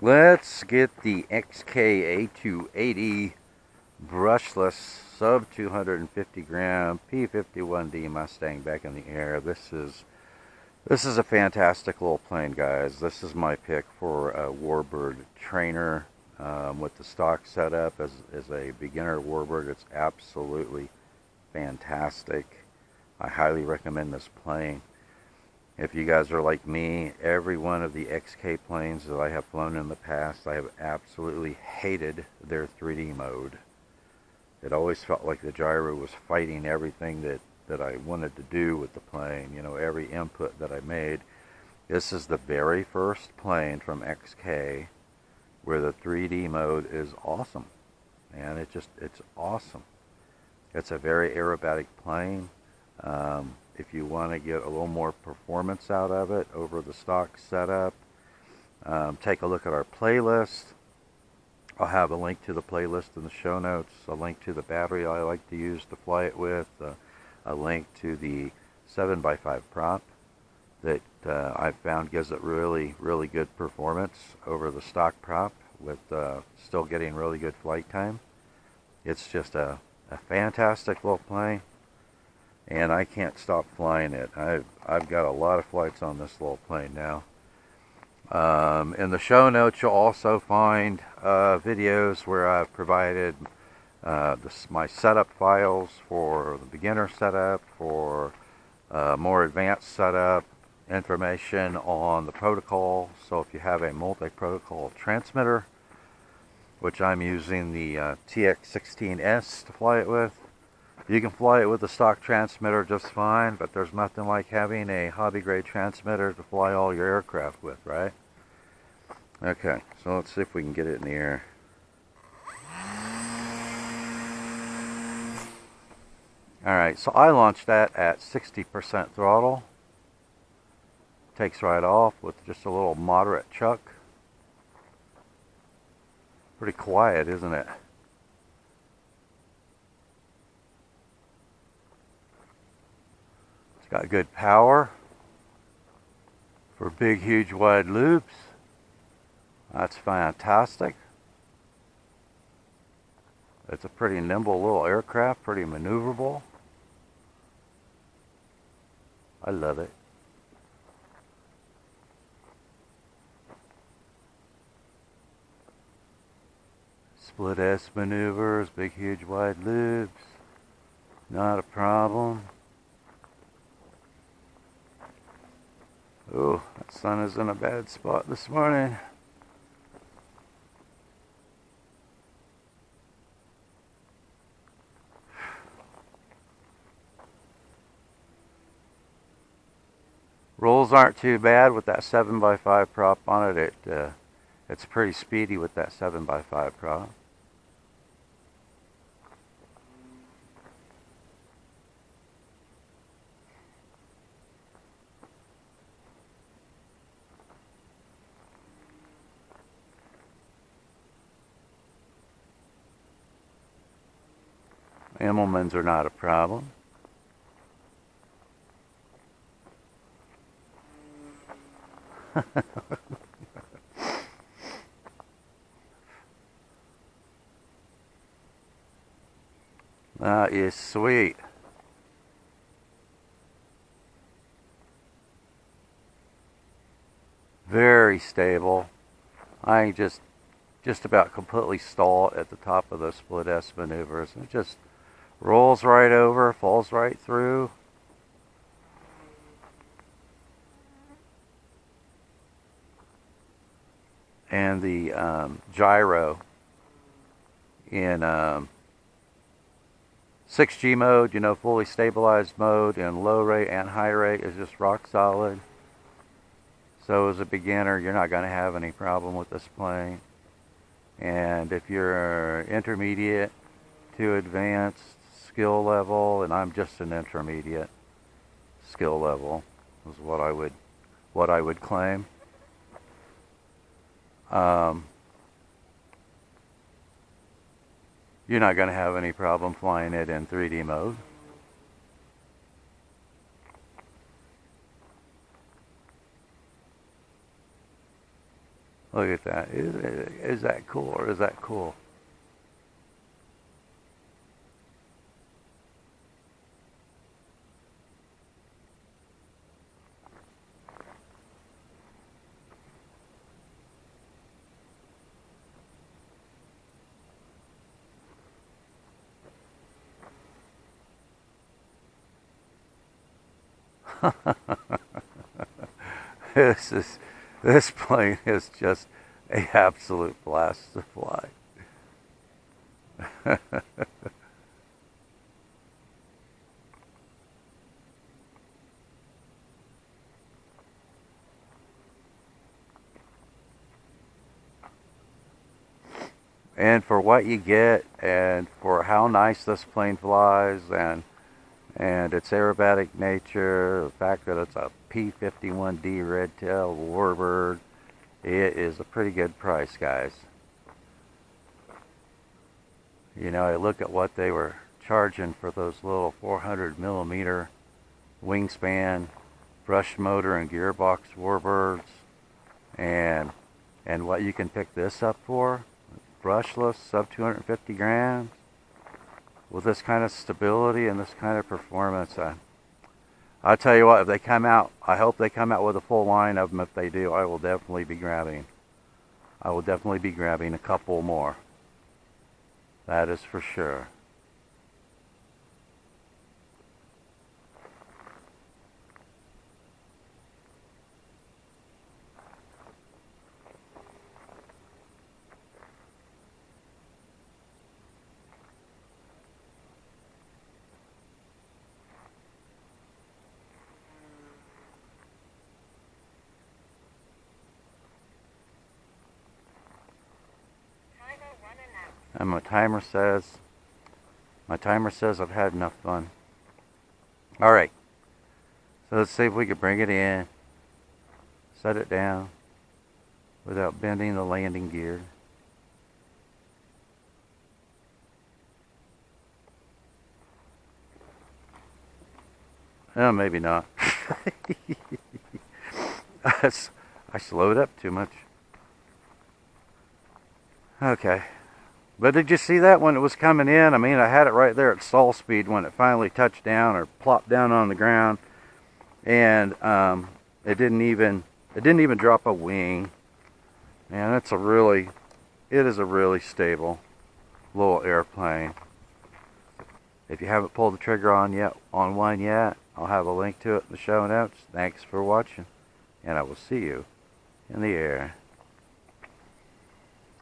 Let's get the XK A280 brushless sub 250 gram P-51D Mustang back in the air. This is a fantastic little plane, guys. This is my pick for a Warbird trainer with the stock setup as a beginner Warbird. It's absolutely fantastic. I highly recommend this plane. If you guys are like me, every one of the XK planes that I have flown in the past, I have absolutely hated their 3D mode. It always felt like the gyro was fighting everything that I wanted to do with the plane, you know, every input that I made. This is the very first plane from XK where the 3D mode is awesome. And it's awesome. It's a very aerobatic plane. If you want to get a little more performance out of it over the stock setup, take a look at our playlist. I'll have a link to the playlist in the show notes, a link to the battery I like to use to fly it with, a link to the 7x5 prop that I've found gives it really, really good performance over the stock prop with still getting really good flight time. It's just a fantastic little plane, and I can't stop flying it. I've got a lot of flights on this little plane now. In the show notes, you'll also find videos where I've provided my setup files for the beginner setup, for more advanced setup, information on the protocol. So if you have a multi-protocol transmitter, which I'm using the TX16S to fly it with, you can fly it with the stock transmitter just fine, but there's nothing like having a hobby grade transmitter to fly all your aircraft with, right? Okay, so let's see if we can get it in the air. Alright, so I launched that at 60% throttle. Takes right off with just a little moderate chuck. Pretty quiet, isn't it? It's got good power for big, huge, wide loops. That's fantastic. It's a pretty nimble little aircraft, pretty maneuverable. I love it. Split S maneuvers, big, huge, wide loops. Not a problem. Oh, that sun is in a bad spot this morning. Rolls aren't too bad with that 7x5 prop on it. It's pretty speedy with that 7x5 prop. Immelmans are not a problem. That is sweet. Very stable. I just about completely stalled at the top of those split S maneuvers. It just rolls right over, falls right through. And the gyro in 6G mode, you know, fully stabilized mode, in low rate and high rate is just rock solid. So as a beginner, you're not going to have any problem with this plane. And if you're intermediate to advanced skill level, and I'm just an intermediate skill level, is what I would claim. You're not going to have any problem flying it in 3D mode. Look at that. Is that cool or is that cool? This plane is just a absolute blast to fly. And for what you get, and for how nice this plane flies, and its aerobatic nature, the fact that it's a P-51D red-tailed Warbird, it is a pretty good price, guys. You know, I look at what they were charging for those little 400mm Wingspan brush motor and gearbox Warbirds, and what you can pick this up for, brushless, sub 250 grams, with this kind of stability and this kind of performance. I'll tell you what, if they come out, I hope they come out with a full line of them. If they do, I will definitely be grabbing a couple more. That is for sure. And my timer says I've had enough fun. All right, so let's see if we can bring it in, set it down without bending the landing gear. Oh, maybe not. I slowed up too much. Okay. But did you see that when it was coming in? I mean, I had it right there at stall speed when it finally touched down or plopped down on the ground, and it didn't even drop a wing. Man, it is a really stable little airplane. If you haven't pulled the trigger on one yet, I'll have a link to it in the show notes. Thanks for watching, and I will see you in the air.